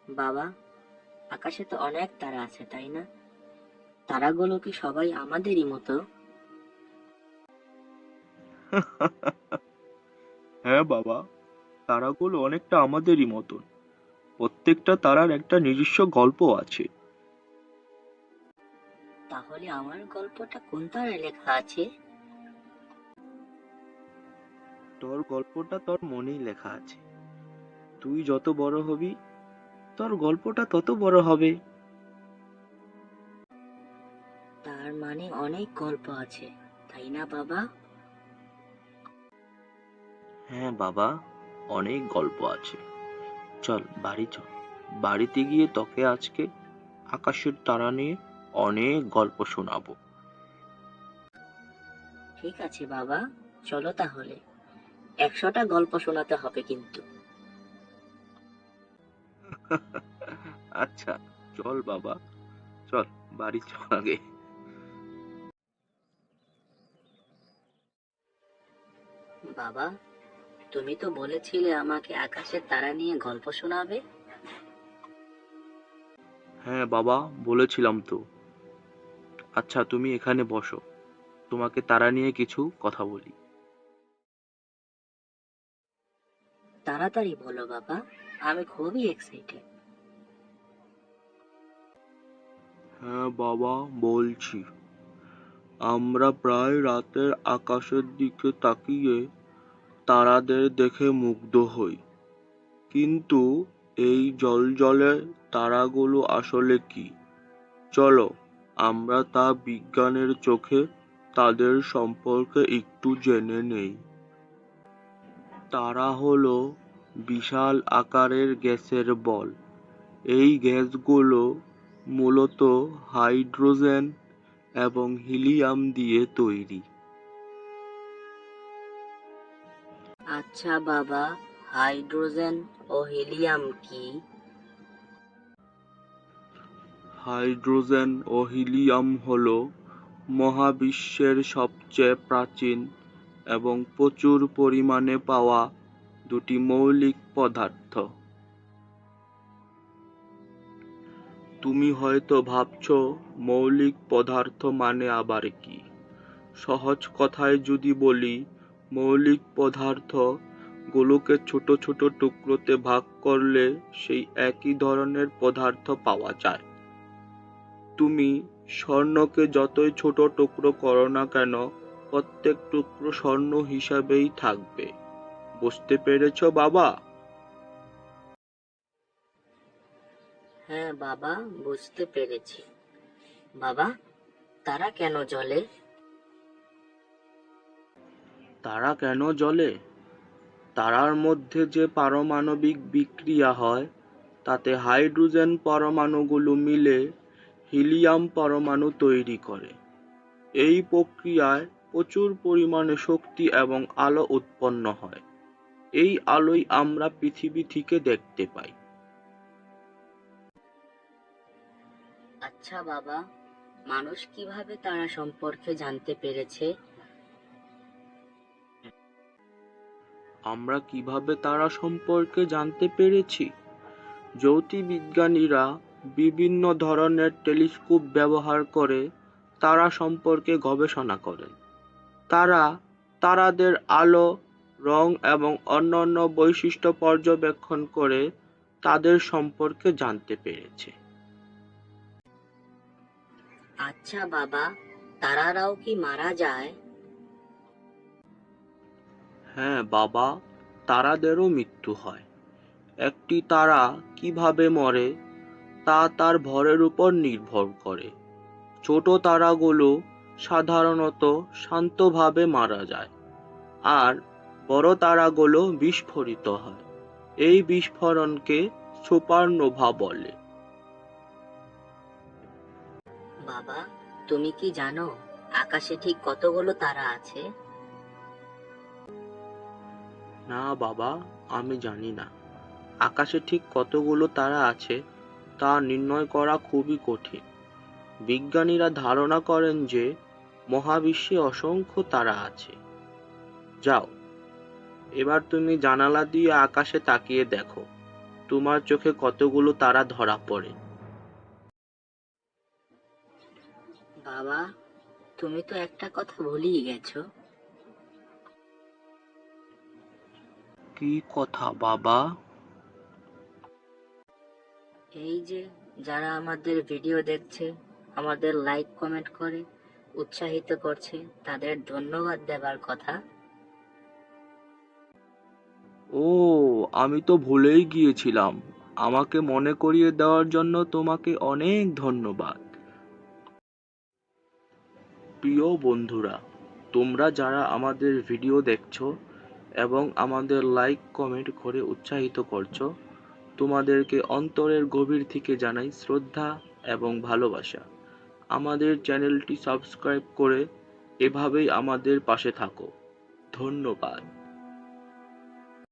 বাবা, আকাশে তো অনেক তারা আছে, তাই না? তারাগুলো কি সবাই আমাদেরই মতো? হ্যাঁ বাবা, তারাগুলো অনেকটা আমাদেরই মতন। প্রত্যেকটা তারার একটা নিজস্ব গল্প আছে। তাহলে আমার গল্পটা কোন তারায় লেখা আছে? তোর গল্পটা তোর মনেই লেখা আছে। তুই যত বড় হবি, তোর গল্পটা তত বড় হবে। তার মানে অনেক গল্প আছে, তাই না বাবা? হ্যাঁ বাবা, অনেক গল্প আছে। চল বাড়ি চল। বাড়িতে গিয়ে তোকে আজকে আকাশের তারা নিয়ে অনেক গল্প শোনাবো। ঠিক আছে বাবা, চলো তাহলে। 100টা গল্প শোনাতে হবে কিন্তু। আচ্ছা, চল বাবা, চল বাড়ি চল আগে। বাবা, তুমি তো বলেছিলে আমাকে আকাশের তারা নিয়ে গল্প শোনাবে। হ্যাঁ বাবা, বলেছিলাম তো। আচ্ছা, তুমি এখানে বসো, তোমাকে তারা নিয়ে কিছু কথা বলি। তাড়াতাড়ি বলো বাবা, আমি খুবই এক্সাইটেড। হ্যাঁ বাবা, বলছি। আমরা প্রায় রাতের আকাশের দিকে তাকিয়ে তারাদের দেখে মুগ্ধ হই। কিন্তু এই জ্বলজ্বলে তারাগুলো আসলে কি? চলো আমরা তা বিজ্ঞানের চোখে তাদের সম্পর্কে একটু জেনে নেই। তারা হলো বিশাল আকারের গ্যাসের বল। এই গ্যাসগুলো মূলত হাইড্রোজেন এবং হিলিয়াম দিয়ে তৈরি। আচ্ছা বাবা, হাইড্রোজেন ও হিলিয়াম কি? হাইড্রোজেন ও হিলিয়াম হল মহাবিশ্বের সবচেয়ে প্রাচীন এবং প্রচুর পরিমাণে পাওয়া দুটি মৌলিক পদার্থ। তুমি হয়তো ভাবছো মৌলিক পদার্থ মানে আবার কি? সহজ কথায় যদি বলি, মৌলিক পদার্থ গুলোকে ছোট ছোট টুকরোতে ভাগ করলে সেই একই ধরনের পদার্থ পাওয়া যায়। তুমি স্বর্ণকে যতই ছোট টুকরো করো না কেন, প্রত্যেক টুকরো স্বর্ণ হিসাবেই থাকবে। বুঝতে পেরেছো বাবা? হ্যাঁ বাবা, বুঝতে পেরেছি। বাবা, তারা কেন জ্বলে? তারা কেন জ্বলে? তারার মধ্যে যে পারমাণবিক বিক্রিয়া হয়, তাতে হাইড্রোজেন পরমাণুগুলো মিলে হিলিয়াম পরমাণু তৈরি করে। এই প্রক্রিয়ায় প্রচুর পরিমাণে শক্তি এবং আলো উৎপন্ন হয়। এই আলোই আমরা পৃথিবী থেকে দেখতে পাই। আচ্ছা বাবা, মানুষ কিভাবে তারা সম্পর্কে জানতে পেরেছে? আমরা কিভাবে তারা সম্পর্কে জানতে পেরেছি? জ্যোতির্বিজ্ঞানীরা বিভিন্ন ধরনের টেলিস্কোপ ব্যবহার করে তারা সম্পর্কে গবেষণা করেন। তারা তারাদের আলো, রং এবং অন্যান্য বৈশিষ্ট্য পর্যবেক্ষণ করে তাদের সম্পর্কে জানতে পেরেছে। আচ্ছা বাবা, তারারাও কি মারা যায়? হ্যাঁ বাবা, তারাদেরও মৃত্যু হয়। একটি তারা কিভাবে মরে তা তার ভরের উপর নির্ভর করে। ছোট তারাগুলো সাধারণত শান্তভাবে মারা যায়, আর বড় তারাগুলো বিস্ফোরিত হয়। এই বিস্ফোরণকে সুপারনোভা বলে। বাবা, তুমি কি জানো আকাশে ঠিক কতগুলো তারা আছে? না বাবা, আমি জানি না। আকাশে ঠিক কতগুলো তারা আছে তা নির্ণয় করা খুবই কঠিন। বিজ্ঞানীরা ধারণা করেন যে মহাবিশ্বে অসংখ্য তারা আছে। যাও, এবার তুমি জানালা দিয়ে আকাশে তাকিয়ে দেখো। তোমার চোখে কতগুলো তারা ধরা পড়ে। বাবা, তুমি তো একটা কথা ভুলিয়ে গেছো। কি কথা বাবা? এই যে যারা আমাদের ভিডিও দেখছে, আমাদের লাইক কমেন্ট করে উৎসাহিত করছে, তাদের ধন্যবাদ দেবার কথা। ও, আমি তো ভুলেই গিয়েছিলাম। আমাকে মনে করিয়ে দেওয়ার জন্য তোমাকে অনেক ধন্যবাদ। প্রিয় বন্ধুরা, তোমরা যারা আমাদের ভিডিও দেখছো এবং আমাদের লাইক কমেন্ট করে উৎসাহিত করছো, তোমাদেরকে অন্তরের গভীর থেকে জানাই শ্রদ্ধা এবং ভালোবাসা। আমাদের চ্যানেলটি সাবস্ক্রাইব করে এভাবেই আমাদের পাশে থাকো। ধন্যবাদ।